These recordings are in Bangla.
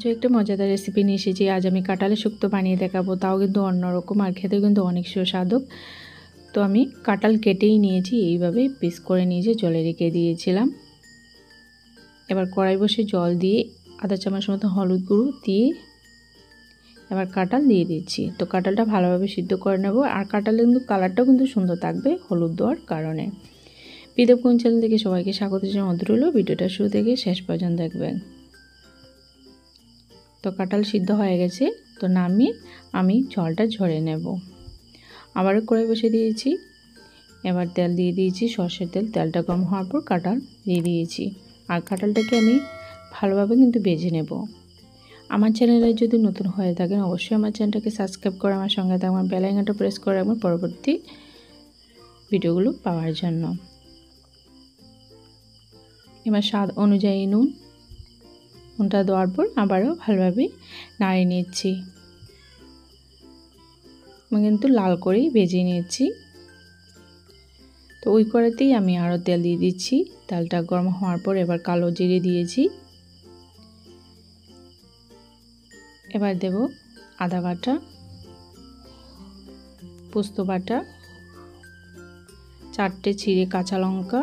যে একটা মজাদার রেসিপি নিয়ে এসেছি। আজ আমি কাঁঠালের শুক্তো বানিয়ে দেখাবো, তাও কিন্তু অন্যরকম, আর খেতে কিন্তু অনেক সুস্বাদু। তো আমি কাঁঠাল কেটেই নিয়েছি, এইভাবে পিস করে নিয়েছি, জলে রেখে দিয়েছিলাম। এবার কড়াই বসে জল দিয়ে আধা চামচ মতো হলুদ গুঁড়ো দিয়ে এবার কাঁঠাল দিয়ে দিচ্ছি। তো কাঁঠালটা ভালোভাবে সিদ্ধ করে নেব, আর কাঁঠালের কিন্তু কালারটাও কিন্তু সুন্দর থাকবে হলুদ দেওয়ার কারণে। বিদেব কোন চ্যানেল থেকে সবাইকে স্বাগত জানাই। রইল ভিডিওটা শুরু থেকে শেষ পর্যন্ত দেখবেন। তো কাঁঠাল সিদ্ধ হয়ে গেছে, তো নামিয়ে আমি জলটা ঝরিয়ে নেব। আবারও কড়াই বসে দিয়েছি, এবার তেল দিয়ে দিয়েছি, সর্ষের তেল। তেলটা গরম হওয়ার পর কাঁঠাল দিয়ে দিয়েছি, আর কাঁঠালটাকে আমি ভালোভাবে কিন্তু ভেজে নেব। আমার চ্যানেলে যদি নতুন হয়ে থাকেন অবশ্যই আমার চ্যানেলটাকে সাবস্ক্রাইব করে আমার সঙ্গে থাকবেন, বেল আইকনটা প্রেস করে রাখবেন পরবর্তী ভিডিওগুলো পাওয়ার জন্য। এবার স্বাদ অনুযায়ী নুনটা দেওয়ার পর আবারও ভালোভাবে নাড়িয়ে নিচ্ছি। আমি কিন্তু লাল করেই ভেজে নিচ্ছি। তো ওই কড়াইতেই আমি আরও তেল দিয়ে দিচ্ছি। তেলটা গরম হওয়ার পর এবার কালো জিরে দিয়েছি। এবার দেব আদা বাটা, পোস্ত বাটা, 4টে চিড়ে কাঁচা লঙ্কা,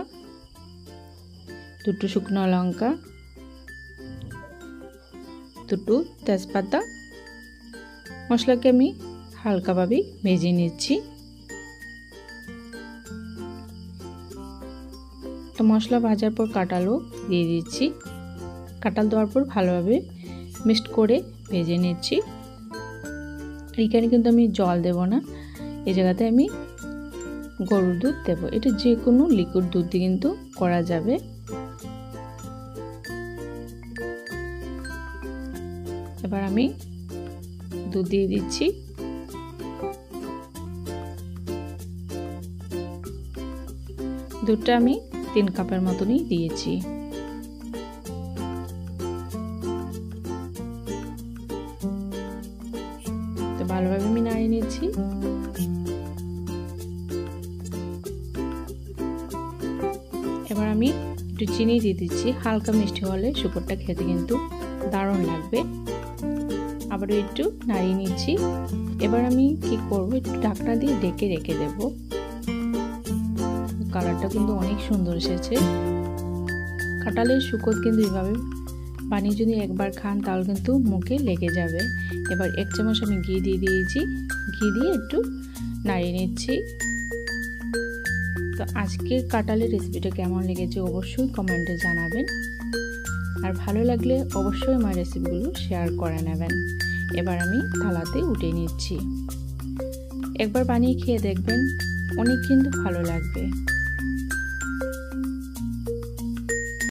2টো শুকনো লঙ্কা, 2টো তেজপাতা। মশলাকে আমি হালকাভাবে ভেজে নিচ্ছি। তো মশলা ভাজার পর কাঁঠালও দিয়ে দিচ্ছি। কাঁঠাল দেওয়ার পর ভালোভাবে মিক্সড করে ভেজে নিচ্ছি। এখানে কিন্তু আমি জল দেব না, এই জায়গাতে আমি গরুর দুধ দেব। এটা যে কোনো লিকুইড দুধ দিয়ে কিন্তু করা যাবে। এবার আমি দুধ দিয়ে দিচ্ছি। দুধটা আমি 3 কাপের মতনই দিয়েছি। তো ভালোভাবে আমি নাড়িয়ে নিচ্ছি। এবার আমি একটু চিনি দিয়ে দিচ্ছি। হালকা মিষ্টি হলে শুকরটা খেতে কিন্তু দারুণ লাগবে। আবারও একটু নাড়িয়ে নিচ্ছি। এবার আমি কি করব, একটু ঢাকনা দিয়ে ঢেকে রেখে দেব। কালারটা কিন্তু অনেক সুন্দর এসেছে। কাঁঠালের শুকর কিন্তু এভাবে বানিয়ে যদি একবার খান তাহলে কিন্তু মুখে লেগে যাবে। এবার 1 চামচ আমি ঘি দিয়ে দিয়েছি। ঘি দিয়ে একটু নাড়িয়ে নিচ্ছি। তো আজকের কাঁঠালের রেসিপিটা কেমন লেগেছে অবশ্যই কমেন্টে জানাবেন, আর ভালো লাগলে অবশ্যই আমার রেসিপিগুলো শেয়ার করে নেবেন। এবার আমি থালাতে উঠিয়ে নিচ্ছি। একবার বানিয়ে খেয়ে দেখবেন, অনেক কিন্তু ভালো লাগবে।